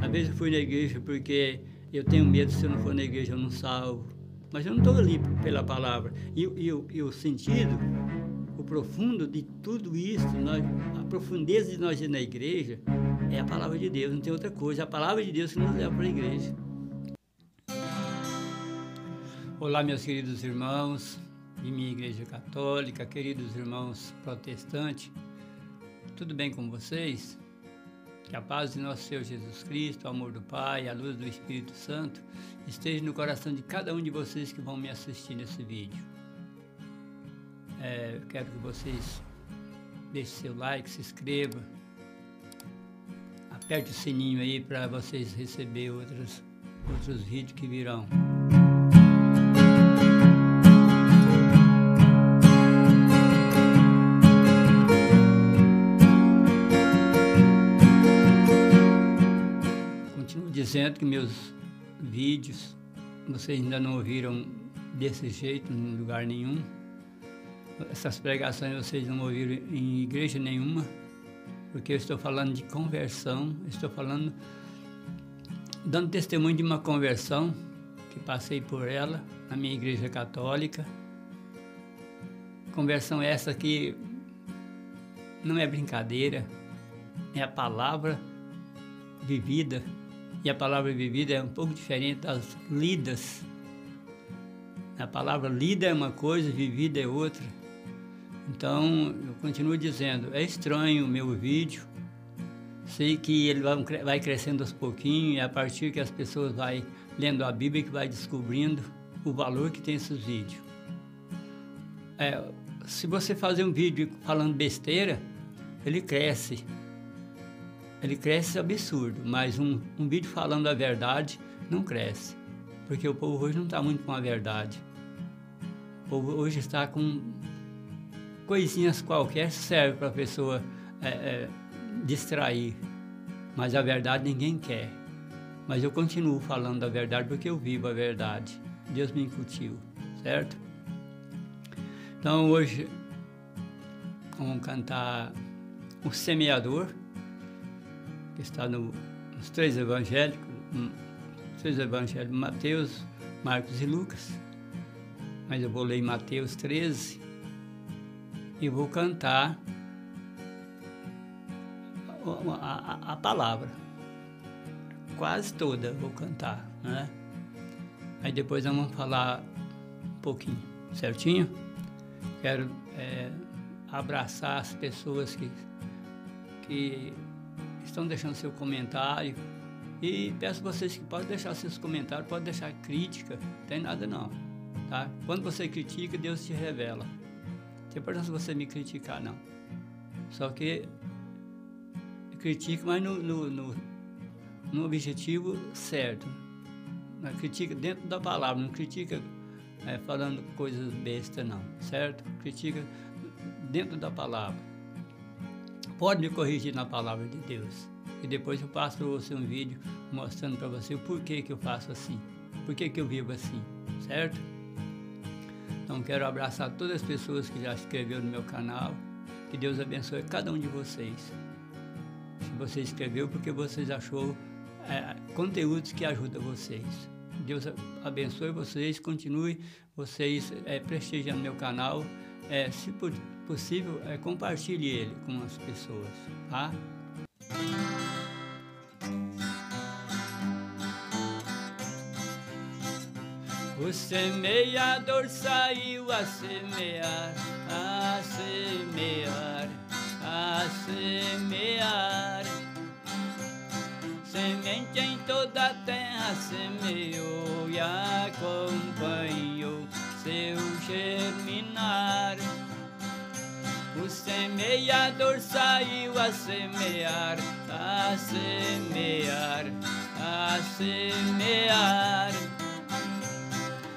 Às vezes eu fui na igreja porque eu tenho medo, se eu não for na igreja eu não salvo. Mas eu não estou ali pela palavra. E o sentido, o profundo de tudo isso, a profundeza de nós ir na igreja, é a palavra de Deus, não tem outra coisa. É a palavra de Deus que nos leva para a igreja. Olá, meus queridos irmãos de minha igreja católica, queridos irmãos protestantes, tudo bem com vocês? Que a paz de nosso Senhor Jesus Cristo, o amor do Pai, a luz do Espírito Santo esteja no coração de cada um de vocês que vão me assistir nesse vídeo. Quero que vocês deixem seu like, se inscrevam, aperte o sininho aí para vocês receberem outros vídeos que virão. Dizendo que meus vídeos vocês ainda não ouviram desse jeito em lugar nenhum. Essas pregações vocês não ouviram em igreja nenhuma, porque eu estou falando de conversão, estou falando, dando testemunho de uma conversão que passei por ela na minha igreja católica. Conversão essa que não é brincadeira, é a palavra vivida. E a palavra vivida é um pouco diferente das lidas. A palavra lida é uma coisa, vivida é outra. Então, eu continuo dizendo, é estranho o meu vídeo. Sei que ele vai crescendo aos pouquinhos, e a partir que as pessoas vão lendo a Bíblia, que vai descobrindo o valor que tem esses vídeos. Se você fazer um vídeo falando besteira, ele cresce. Ele cresce absurdo, mas um vídeo falando a verdade não cresce. Porque o povo hoje não está muito com a verdade. O povo hoje está com coisinhas qualquer, serve para a pessoa distrair. Mas a verdade ninguém quer. Mas eu continuo falando a verdade porque eu vivo a verdade. Deus me incutiu, certo? Então hoje vamos cantar O Semeador, que está nos três evangelhos, Mateus, Marcos e Lucas. Mas eu vou ler em Mateus 13 e vou cantar a palavra, quase toda vou cantar, né? Aí depois nós vamos falar um pouquinho, certinho? Quero abraçar as pessoas que estão deixando seu comentário, e peço a vocês que podem deixar seus comentários, podem deixar crítica, não tem nada não, tá? Quando você critica, Deus te revela. Não tem importância você me criticar, não. Só que critique, mas no objetivo certo. Não critica dentro da palavra, não critica falando coisas bestas, não, certo? Critica dentro da palavra. Pode me corrigir na palavra de Deus. E depois eu passo para você um vídeo mostrando para você o porquê que eu faço assim. Porquê que eu vivo assim, certo? Então quero abraçar todas as pessoas que já se inscreveram no meu canal. Que Deus abençoe cada um de vocês. Se você inscreveu, porque vocês achou conteúdos que ajudam vocês. Deus abençoe vocês, continue vocês prestigiando meu canal. Se possível, compartilhe ele com as pessoas, tá? O semeador saiu a semear, a semear, a semear. Semente em toda a terra semeou e acompanhou seu germinar. O semeador saiu a semear, a semear, a semear.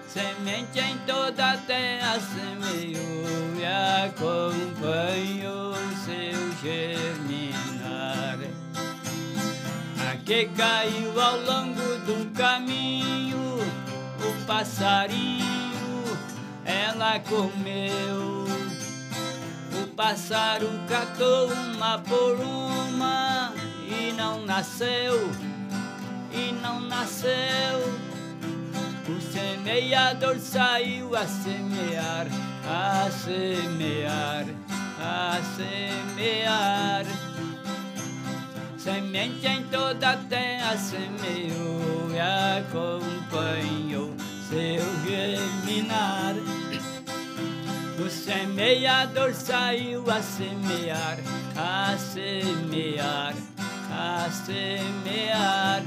Semente em toda a terra semeou e acompanhou seu germinar. A que caiu ao longo do caminho, o passarinho ela comeu. O pássaro catou uma por uma e não nasceu. e não nasceu. O semeador saiu a semear, a semear, a semear. Semente em toda a terra semeou e acompanhou seu germinar. O semeador saiu a semear, a semear, a semear.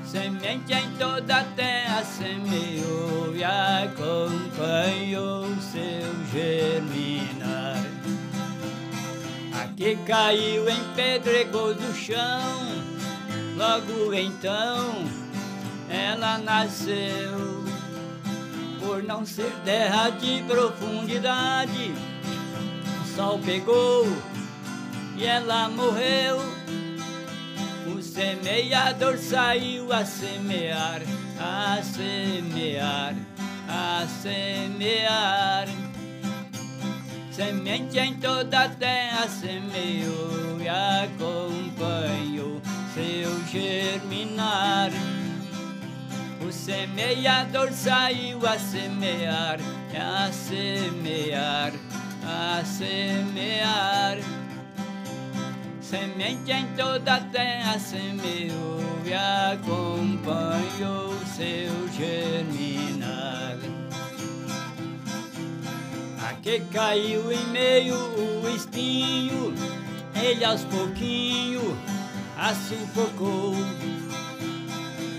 Semente em toda a terra semeou e acompanhou seu germinar. A que caiu em pedregou do chão, logo então ela nasceu. Por não ser terra de profundidade, o sol pegou e ela morreu. O semeador saiu a semear, a semear, a semear. Semente em toda a terra semeou e acompanhou seu germinar. O semeador saiu a semear, a semear, a semear. Semente em toda a terra semeou e acompanhou seu germinar. A que caiu em meio o espinho, ele aos pouquinho a sufocou.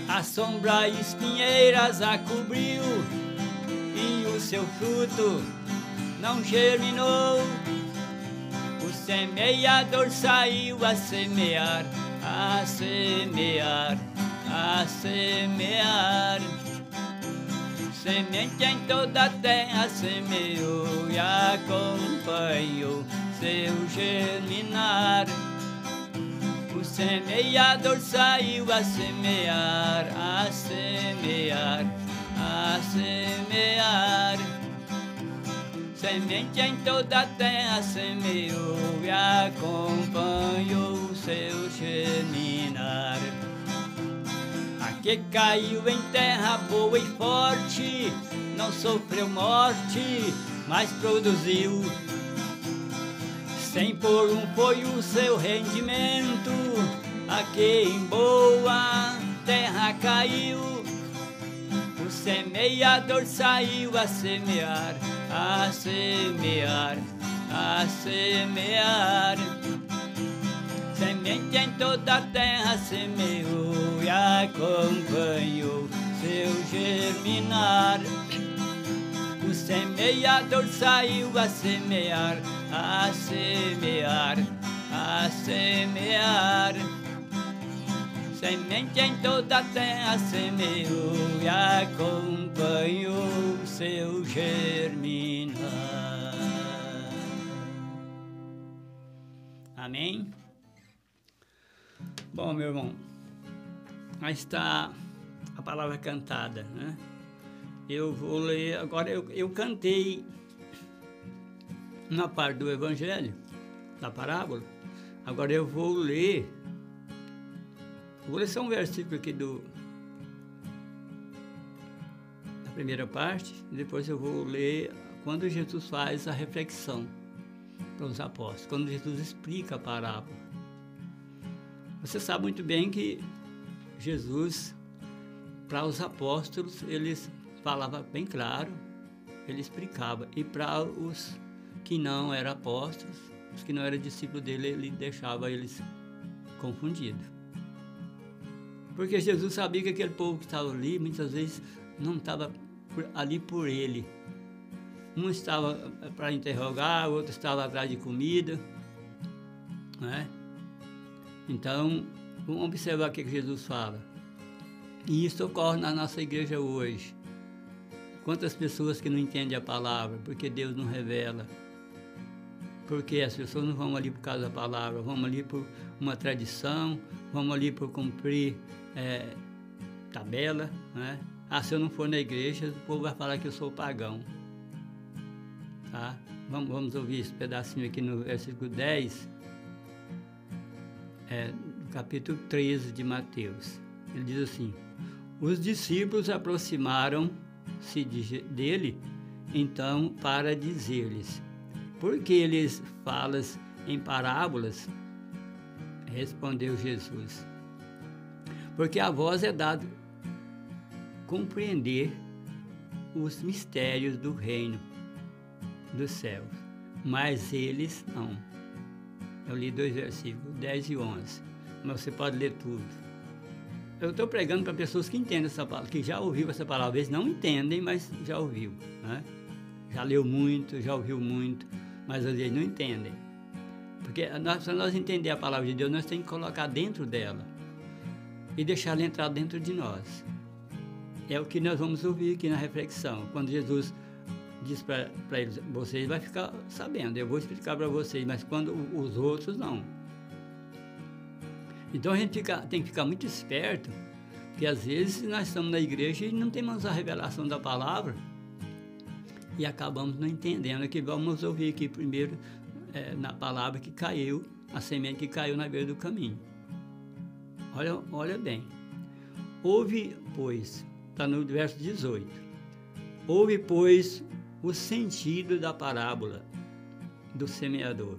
A sombra e espinheiras a cobriu e o seu fruto não germinou. O semeador saiu a semear, a semear, a semear. Semente em toda a terra semeou e acompanhou seu germinar. O semeador saiu a semear, a semear, a semear. Semente em toda a terra semeou e acompanhou seu germinar. A que caiu em terra boa e forte, não sofreu morte, mas produziu. Cem por um foi o seu rendimento, a que em boa terra caiu. O semeador saiu a semear, a semear, a semear. Semente em toda a terra semeou e acompanhou seu germinar. O semeador saiu a semear, a semear, a semear. Semente em toda a terra semeou e acompanhou seu germinar. Amém? Bom, meu irmão, aí está a palavra cantada, né? Eu vou ler, agora eu cantei uma parte do Evangelho, da parábola, agora eu vou ler só um versículo aqui da primeira parte, e depois eu vou ler quando Jesus faz a reflexão para os apóstolos, quando Jesus explica a parábola. Você sabe muito bem que Jesus, para os apóstolos, eles falava bem claro, ele explicava, e para os que não eram apóstolos, os que não eram discípulos dele, ele deixava eles confundidos. Porque Jesus sabia que aquele povo que estava ali, muitas vezes, não estava ali por ele. Um estava para interrogar, o outro estava atrás de comida, né? Então, vamos observar o que Jesus fala. E isso ocorre na nossa igreja hoje. Quantas pessoas que não entendem a palavra, porque Deus não revela. Porque as pessoas não vão ali por causa da palavra, vão ali por uma tradição, vão ali por cumprir tabela, né? Ah, se eu não for na igreja, o povo vai falar que eu sou pagão. Tá? Vamos ouvir esse pedacinho aqui no versículo 10, capítulo 13 de Mateus. Ele diz assim: os discípulos aproximaram-se dele, então, para dizer-lhes: por que eles falas em parábolas? Respondeu Jesus: porque a vós é dado compreender os mistérios do reino dos céus, mas eles não. Eu li 2 versículos, 10 e 11, mas você pode ler tudo. Eu estou pregando para pessoas que entendem essa palavra, que já ouviu essa palavra. Às vezes não entendem, mas já ouviu, né? Já leu muito, já ouviu muito, mas às vezes não entendem. Porque para nós entender a palavra de Deus, nós temos que colocar dentro dela e deixar ela entrar dentro de nós. É o que nós vamos ouvir aqui na reflexão. Quando Jesus diz para eles: vocês vão ficar sabendo, eu vou explicar para vocês, mas quando os outros não. Então a gente tem que ficar muito esperto, porque às vezes nós estamos na igreja e não temos a revelação da palavra e acabamos não entendendo, que vamos ouvir aqui primeiro na palavra que caiu, a semente que caiu na beira do caminho. Olha bem. Ouve, pois, está no verso 18, ouve, pois, o sentido da parábola do semeador.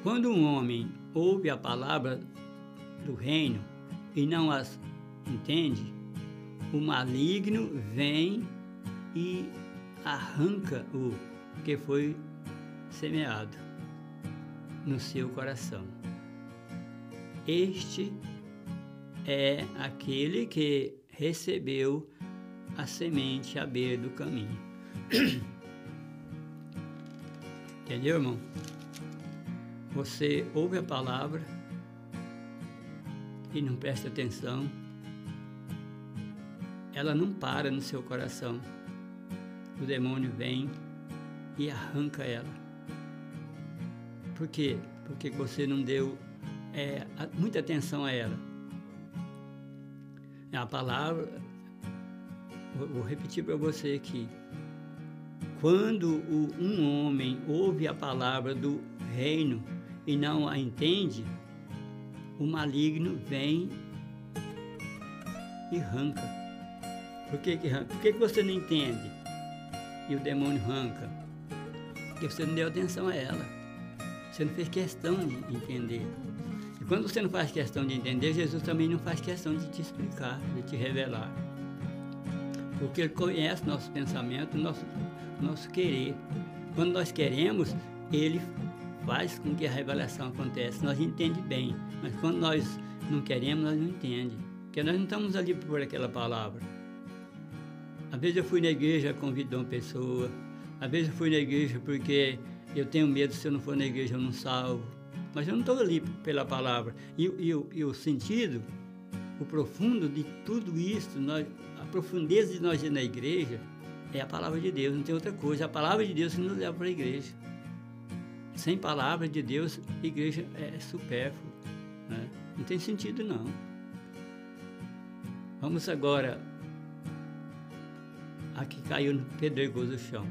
Quando um homem ouve a palavra do reino e não as entende, o maligno vem e arranca o que foi semeado no seu coração. Este é aquele que recebeu a semente à beira do caminho. Entendeu, irmão? Você ouve a palavra e não presta atenção, ela não para no seu coração. O demônio vem e arranca ela. Por quê? Porque você não deu muita atenção a ela. A palavra, vou repetir para você aqui. Quando um homem ouve a palavra do reino e não a entende, o maligno vem e arranca. Por que arranca? Por que você não entende e o demônio arranca? Porque você não deu atenção a ela. Você não fez questão de entender. E quando você não faz questão de entender, Jesus também não faz questão de te explicar, de te revelar. Porque Ele conhece nosso pensamento, nosso querer. Quando nós queremos, Ele faz com que a revelação aconteça. Nós entendemos bem, mas quando nós não queremos, nós não entendemos. Porque nós não estamos ali por aquela palavra. Às vezes eu fui na igreja, convidei uma pessoa. Às vezes eu fui na igreja porque eu tenho medo, se eu não for na igreja eu não salvo. Mas eu não estou ali pela palavra. E o sentido, o profundo de tudo isso, a profundeza de nós ir na igreja, é a palavra de Deus, não tem outra coisa. A palavra de Deus que nos leva para a igreja. Sem palavra de Deus, a igreja é supérflua, né? Não tem sentido, não. Vamos agora a que caiu no pedregoso chão.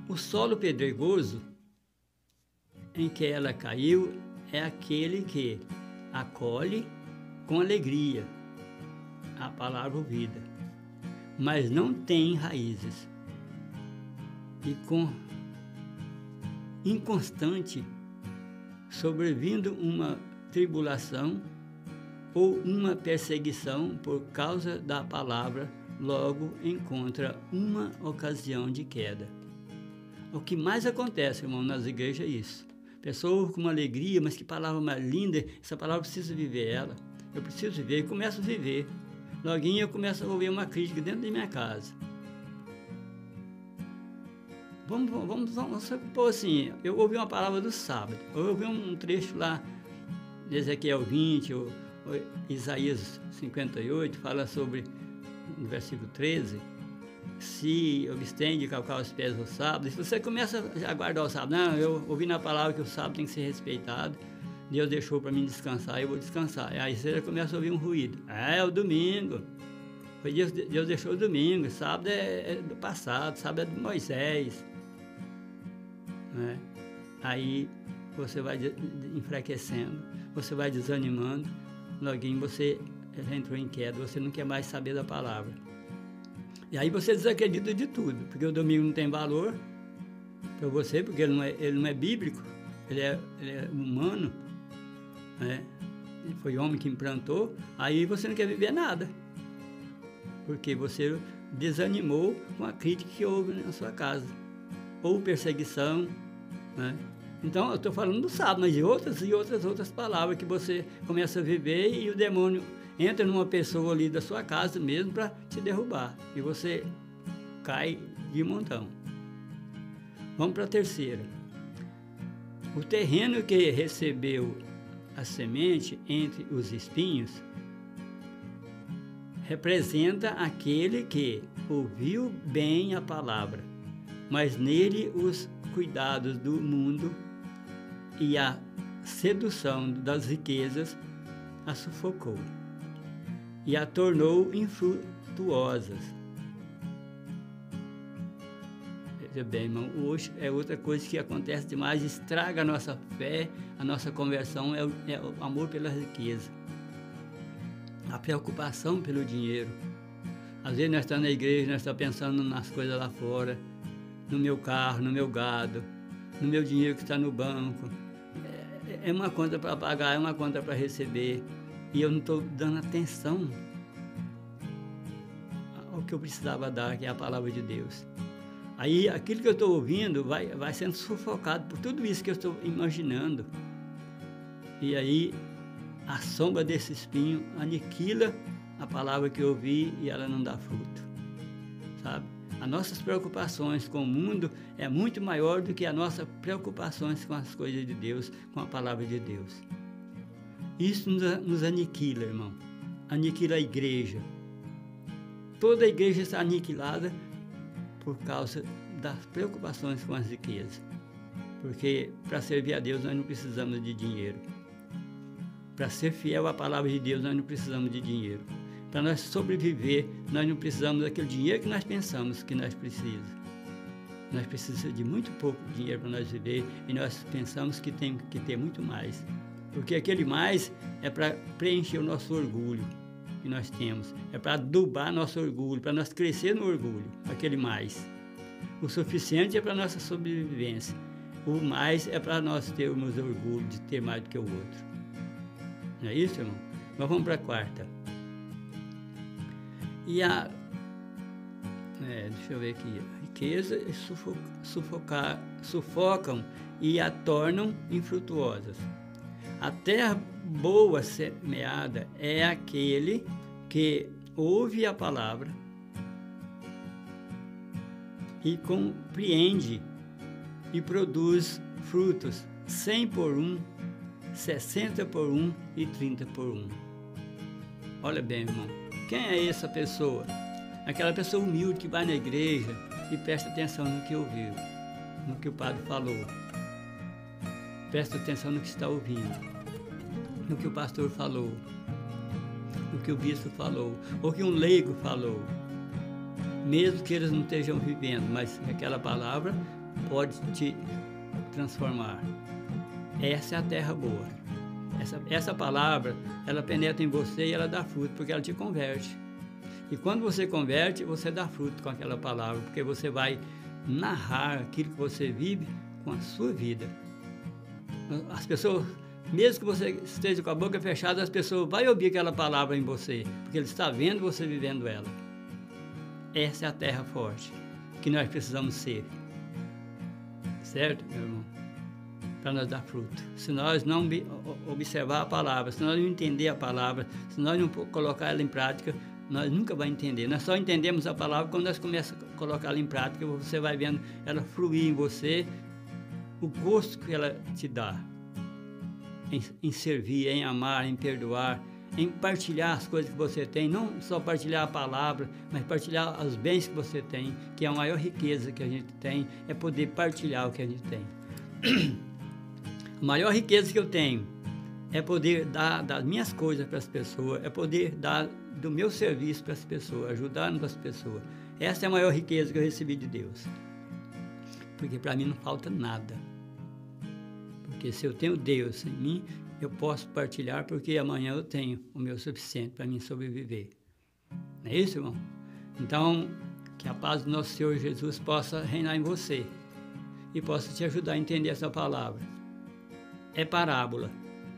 O solo pedregoso em que ela caiu é aquele que acolhe com alegria a palavra ouvida, mas não tem raízes. E com inconstante, sobrevindo uma tribulação ou uma perseguição por causa da palavra, logo encontra uma ocasião de queda. O que mais acontece, irmão, nas igrejas é isso. Pessoa com uma alegria, mas que palavra mais linda, essa palavra eu preciso viver ela. Eu preciso viver e começo a viver. Loguinho eu começo a ouvir uma crítica dentro da minha casa. Vamos supor assim, eu ouvi uma palavra do sábado, eu ouvi um trecho lá de Ezequiel 20, ou Isaías 58, fala sobre, no versículo 13, se abstém de calcar os pés no sábado. Se você começa a guardar o sábado, não, eu ouvi na palavra que o sábado tem que ser respeitado, Deus deixou para mim descansar, eu vou descansar. Aí você começa a ouvir um ruído. É o domingo. Deus deixou o domingo, sábado é do passado, sábado é de Moisés. Né? aí você vai enfraquecendo, você vai desanimando, loguinho você entrou em queda, você não quer mais saber da palavra. E aí você desacredita de tudo, porque o domingo não tem valor para você, porque ele não é bíblico, ele é humano, né? Foi o homem que implantou, aí você não quer viver nada, porque você desanimou com a crítica que houve na sua casa, ou perseguição, né? Então, eu estou falando do sábado, mas de outras palavras que você começa a viver e o demônio entra numa pessoa ali da sua casa mesmo para te derrubar, e você cai de montão. Vamos para a terceira. O terreno que recebeu a semente entre os espinhos representa aquele que ouviu bem a palavra, mas nele os cuidados do mundo e a sedução das riquezas a sufocou e a tornou infrutuosas. Veja bem, irmão, hoje é outra coisa que acontece demais, estraga a nossa fé, a nossa conversão, é o amor pela riqueza, a preocupação pelo dinheiro. Às vezes nós estamos na igreja, nós estamos pensando nas coisas lá fora, no meu carro, no meu gado, no meu dinheiro que está no banco. É uma conta para pagar, é uma conta para receber, e eu não estou dando atenção ao que eu precisava dar, que é a palavra de Deus. Aí aquilo que eu estou ouvindo vai sendo sufocado por tudo isso que eu estou imaginando. E aí a sombra desse espinho aniquila a palavra que eu ouvi e ela não dá fruto, sabe? As nossas preocupações com o mundo é muito maior do que as nossas preocupações com as coisas de Deus, com a palavra de Deus. Isso nos aniquila, irmão. Aniquila a igreja. Toda a igreja está aniquilada por causa das preocupações com as riquezas. Porque para servir a Deus nós não precisamos de dinheiro. Para ser fiel à palavra de Deus nós não precisamos de dinheiro. Para nós sobreviver, nós não precisamos daquele dinheiro que nós pensamos que nós precisamos. Nós precisamos de muito pouco dinheiro para nós viver e nós pensamos que tem que ter muito mais. Porque aquele mais é para preencher o nosso orgulho que nós temos. É para adubar nosso orgulho, para nós crescer no orgulho, aquele mais. O suficiente é para nossa sobrevivência. O mais é para nós termos orgulho de ter mais do que o outro. Não é isso, irmão? Mas vamos para a quarta. E deixa eu ver aqui, a riqueza sufocam e a tornam infrutuosas. A terra boa semeada é aquele que ouve a palavra e compreende e produz frutos 100 por 1, 60 por 1 e 30 por 1. Olha bem, irmão. Quem é essa pessoa? Aquela pessoa humilde que vai na igreja e presta atenção no que ouviu, no que o padre falou. Presta atenção no que está ouvindo, no que o pastor falou, no que o bispo falou, ou que um leigo falou. Mesmo que eles não estejam vivendo, mas aquela palavra pode te transformar. Essa é a terra boa. Essa palavra, ela penetra em você e ela dá fruto, porque ela te converte. E quando você converte, você dá fruto com aquela palavra, porque você vai narrar aquilo que você vive com a sua vida. As pessoas, mesmo que você esteja com a boca fechada, as pessoas vão ouvir aquela palavra em você, porque ele está vendo você vivendo ela. Essa é a terra forte que nós precisamos ser. Certo, meu irmão? Para nós dar fruto. Se nós não observar a palavra, se nós não entender a palavra, se nós não colocar ela em prática, nós nunca vamos entender. Nós só entendemos a palavra quando nós começamos a colocar ela em prática, você vai vendo ela fluir em você, o gosto que ela te dá em servir, em amar, em perdoar, em partilhar as coisas que você tem, não só partilhar a palavra, mas partilhar os bens que você tem, que é a maior riqueza que a gente tem, é poder partilhar o que a gente tem. A maior riqueza que eu tenho é poder dar das minhas coisas para as pessoas, é poder dar do meu serviço para as pessoas, ajudar as pessoas. Essa é a maior riqueza que eu recebi de Deus. Porque para mim não falta nada. Porque se eu tenho Deus em mim, eu posso partilhar, porque amanhã eu tenho o meu suficiente para mim sobreviver. Não é isso, irmão? Então, que a paz do nosso Senhor Jesus possa reinar em você e possa te ajudar a entender essa palavra. É parábola,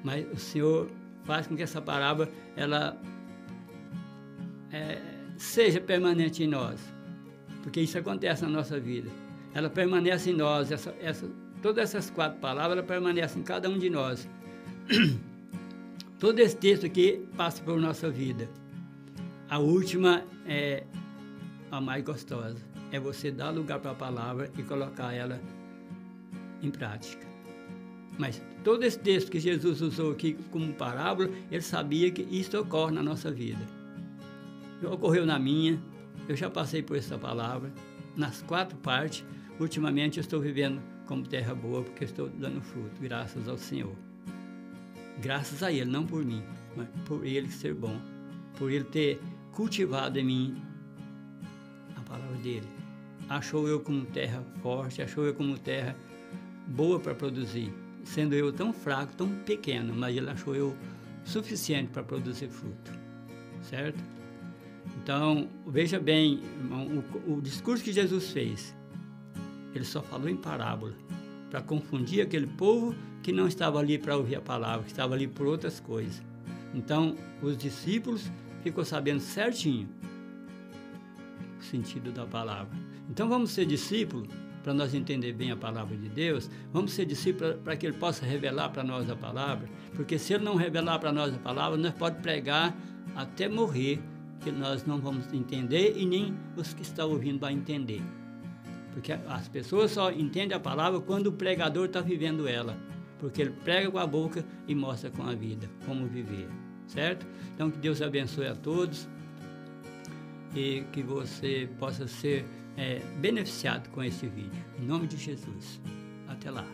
mas o Senhor faz com que essa parábola ela seja permanente em nós, porque isso acontece na nossa vida. Ela permanece em nós, todas essas 4 palavras ela permanecem em cada um de nós. Todo esse texto aqui passa por nossa vida. A última é a mais gostosa, é você dar lugar para a palavra e colocar ela em prática. Mas todo esse texto que Jesus usou aqui como parábola, ele sabia que isso ocorre na nossa vida. Ocorreu na minha, eu já passei por essa palavra, nas 4 partes. Ultimamente eu estou vivendo como terra boa, porque eu estou dando fruto, graças ao Senhor. Graças a Ele, não por mim, mas por Ele ser bom, por Ele ter cultivado em mim a palavra dEle. Achou eu como terra forte, achou eu como terra boa para produzir, sendo eu tão fraco, tão pequeno, mas Ele achou eu suficiente para produzir fruto, certo? Então, veja bem, irmão, o discurso que Jesus fez, Ele só falou em parábola, para confundir aquele povo que não estava ali para ouvir a palavra, que estava ali por outras coisas. Então, os discípulos ficou sabendo certinho o sentido da palavra. Então, vamos ser discípulos, para nós entender bem a palavra de Deus, vamos ser discípulos para que Ele possa revelar para nós a palavra, porque se Ele não revelar para nós a palavra, nós podemos pregar até morrer, que nós não vamos entender e nem os que estão ouvindo vão entender. Porque as pessoas só entendem a palavra quando o pregador está vivendo ela, porque ele prega com a boca e mostra com a vida como viver, certo? Então, que Deus abençoe a todos e que você possa ser beneficiado com esse vídeo. Em nome de Jesus. Até lá.